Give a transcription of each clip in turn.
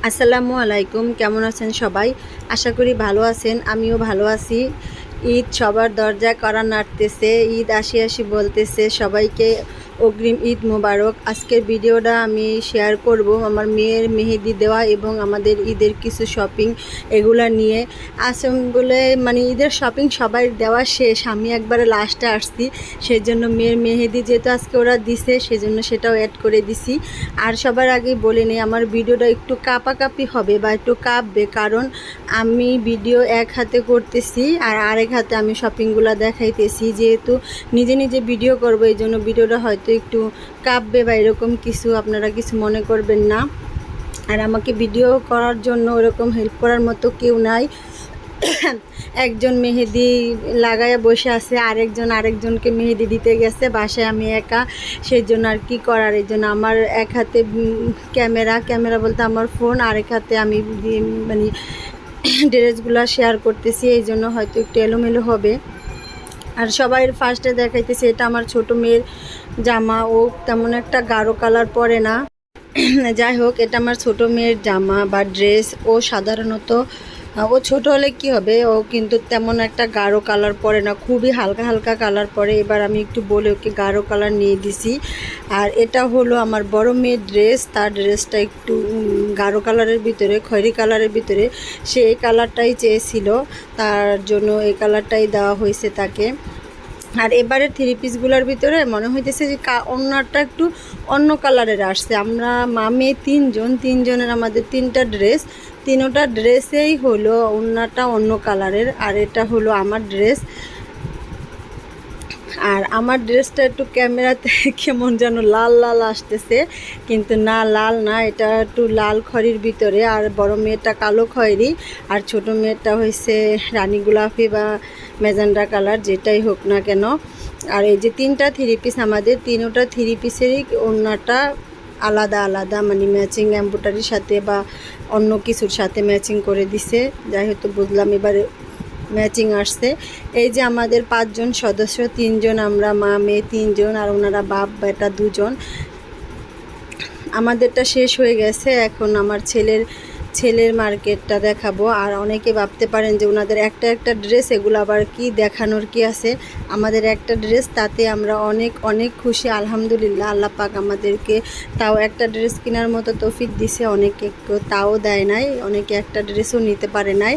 আসসালামু আলাইকুম, কেমন আছেন সবাই? আশা করি ভালো আছেন। আমিও ভালো আছি। ঈদ সবার দরজায় কড়া নাড়তেছে, ঈদ আসি আসি বলতেছে। সবাইকে অগ্রিম ঈদ মোবারক। আজকের ভিডিওটা আমি শেয়ার করব আমার মেয়ের মেহেদি দেওয়া এবং আমাদের ঈদের কিছু শপিং এগুলা নিয়ে। আসলে মানে ঈদের শপিং সবাই দেওয়া শেষ, আমি একবারে লাস্টে আসছি। সেই জন্য মেয়ের মেহেদি যেহেতু আজকে ওরা দিছে, সেজন্য সেটাও অ্যাড করে দিছি। আর সবার আগেই বলে নিই, আমার ভিডিওটা একটু কাঁপাকাঁপি হবে বা একটু কাঁপবে, কারণ আমি ভিডিও এক হাতে করতেছি আর আরেক হাতে আমি শপিংগুলো দেখাইতেছি। যেহেতু নিজে নিজে ভিডিও করবো, এই জন্য ভিডিওটা হয়তো একটু কাঁপবে বা এরকম কিছু, আপনারা কিছু মনে করবেন না। আর আমাকে ভিডিও করার জন্য ওরকম হেল্প করার মতো কেউ নাই। একজন মেহেদি লাগাইয়া বসে আছে, আরেকজনকে মেহেদি দিতে গেছে, বাসায় আমি একা। সেই জন্য আর কি করার, এই জন্য আমার এক হাতে ক্যামেরা বলতে আমার ফোন, আরেক হাতে আমি মানে ড্রেসগুলো শেয়ার করতেছি। এই জন্য হয়তো একটু এলোমেলো হবে। আর সবাই ফার্স্টে দেখাইতেছে এটা আমার ছোট মেয়ের জামা, ও তেমন একটা গাঢ় কালার পরে না। যাই হোক, এটা আমার ছোট মেয়ের জামা বা ড্রেস। ও সাধারণত ও ছোট হলে কি হবে, ও কিন্তু তেমন একটা গাঢ় কালার পরে না, খুবই হালকা হালকা কালার পরে। এবার আমি একটু বলে ওকে গাঢ় কালার নিয়ে দিছি। আর এটা হলো আমার বড় মেয়ের ড্রেস, তার ড্রেসটা একটু গাঢ় কালারের ভিতরে, খয়েরি কালারের ভিতরে। সে এই কালারটাই চেয়েছিল, তার জন্য এই কালারটাই দেওয়া হয়েছে তাকে। আর এবারের থ্রি পিসগুলোর ভিতরে মনে হইতেছে যে অন্যটা একটু অন্য কালারের আসছে। আমরা মেয়ে তিনজনের আমাদের তিনটা ড্রেস, তিনোটা ড্রেসেই হলো অন্যটা অন্য কালারের। আর এটা হলো আমার ড্রেস। আর আমার ড্রেসটা একটু ক্যামেরাতে কেমন যেন লাল লাল আসতেছে, কিন্তু না, লাল না, এটা একটু লাল খয়েরির ভিতরে। আর বড় মেয়েটা কালো খয়েরি, আর ছোট মেয়েটা হয়েছে রানী গোলাপি বা ম্যাজেন্ডা কালার, যেটাই হোক না কেন। আর এই যে তিনটা থ্রি পিস, আমাদের তিনোটা থ্রি পিসেরই ওড়নাটা আলাদা আলাদা, মানে ম্যাচিং এমব্রয়ডারির সাথে বা অন্য কিছুর সাথে ম্যাচিং করে দিছে। যাই হয়তো বুঝলাম এবারে ম্যাচিং আসছে। এই যে আমাদের 5 জন সদস্য, 3 জন আমরা, মা মেয়ে 3 জন, আর ওনারা বাপ বেটা 2 জন। আমাদেরটা শেষ হয়ে গেছে, এখন আমার ছেলের মার্কেটটা দেখাবো। আর অনেকে ভাবতে পারেন যে ওনাদের একটা একটা ড্রেস, এগুলো আবার কি দেখানোর কি আছে। আমাদের একটা ড্রেস, তাতে আমরা অনেক অনেক খুশি, আলহামদুলিল্লাহ। আল্লাহ পাক আমাদেরকে তাও একটা ড্রেস কেনার মতো তৌফিক দিছে, অনেকে তাও দেয় নাই, অনেকে একটা ড্রেসও নিতে পারে নাই।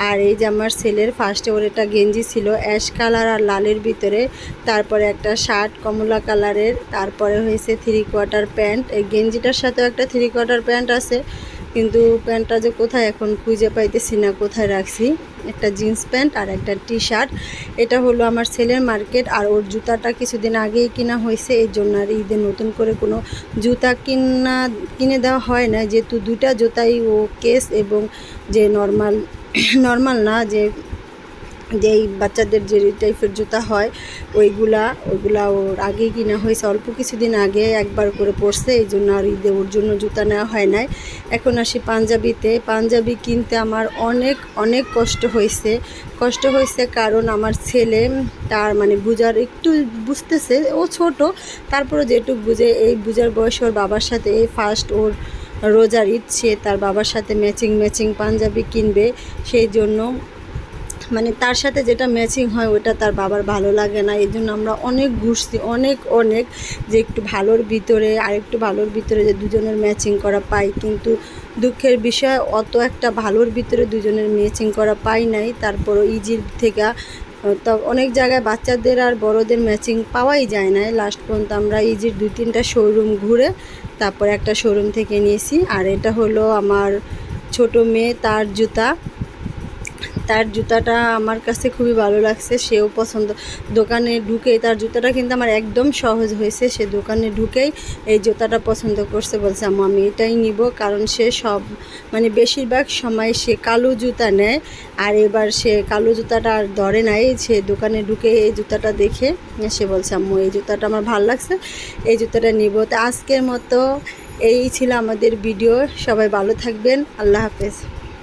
আর এই যে আমার ছেলের ফার্স্টে ওর একটা গেঞ্জি ছিল অ্যাশ কালার আর লালের ভিতরে, তারপরে একটা শার্ট কমলা কালারের, তারপরে হয়েছে 3/4 প্যান্ট। এই গেঞ্জিটার সাথেও একটা 3/4 প্যান্ট আছে, কিন্তু প্যান্টটা যে কোথায় এখন খুঁজে পাইতেছি না, কোথায় রাখছি। একটা জিন্স প্যান্ট আর একটা টি শার্ট। এটা হলো আমার ছেলের মার্কেট। আর ওর জুতাটা কিছুদিন আগেই কিনা হয়েছে, এই জন্য আর ঈদে নতুন করে কোনো জুতা কিনে দেওয়া হয় না, যেহেতু 2টা জুতাই ও কেস এবং যে নর্মাল না, যেই বাচ্চাদের যে টাইপের জুতা হয় ওইগুলা ওর আগেই কিনা হয়েছে, অল্প কিছুদিন আগে একবার করে পরছে, এই জন্য আর ঈদে ওর জন্য জুতা নেওয়া হয় নাই। এখন আসি পাঞ্জাবিতে। পাঞ্জাবি কিনতে আমার অনেক অনেক কষ্ট হয়েছে, কারণ আমার ছেলে তার মানে বুঝার একটু বুঝতেছে, ও ছোট, তারপরে যেটুকু বুঝে, এই বুঝার বয়সে ওর বাবার সাথে এই ফার্স্ট ওর রোজার ঈদ, সে তার বাবার সাথে ম্যাচিং পাঞ্জাবি কিনবে। সেই জন্য মানে তার সাথে যেটা ম্যাচিং হয় ওটা তার বাবার ভালো লাগে না, এই জন্য আমরা অনেক ঘুরছি, অনেক যে একটু ভালোর ভিতরে আর একটু ভালোর ভিতরে যে দুজনের ম্যাচিং করা পাই, কিন্তু দুঃখের বিষয় অত একটা ভালোর ভিতরে দুজনের ম্যাচিং করা পাই নাই। তারপরও ইজির থেকে তো অনেক জায়গায় বাচ্চাদের আর বড়দের ম্যাচিং পাওয়াই যায় না। লাস্ট পর্যন্ত আমরা ইজির 2-3টা শোরুম ঘুরে তারপর একটা শোরুম থেকে নিয়েছি। আর এটা হলো আমার ছোট মেয়ে, তার জুতাটা আমার কাছে খুবই ভালো লাগছে, সেও পছন্দ। দোকানে ঢুকেই তার জুতাটা কিন্তু আমার একদম সহজ হয়েছে, সে দোকানে ঢুকেই এই জুতাটা পছন্দ করছে, বলছে আম্মু আমি এটাই নিব। কারণ সে মানে বেশিরভাগ সময় সে কালো জুতা নেয়, আর এবার সে কালো জুতাটা আর ধরে নাই, সে দোকানে ঢুকে এই জুতাটা দেখে সে বলছে আম্মু এই জুতাটা আমার ভালো লাগছে, এই জুতাটা নিব। তো আজকের মতো এই ছিল আমাদের ভিডিও। সবাই ভালো থাকবেন, আল্লাহ হাফেজ।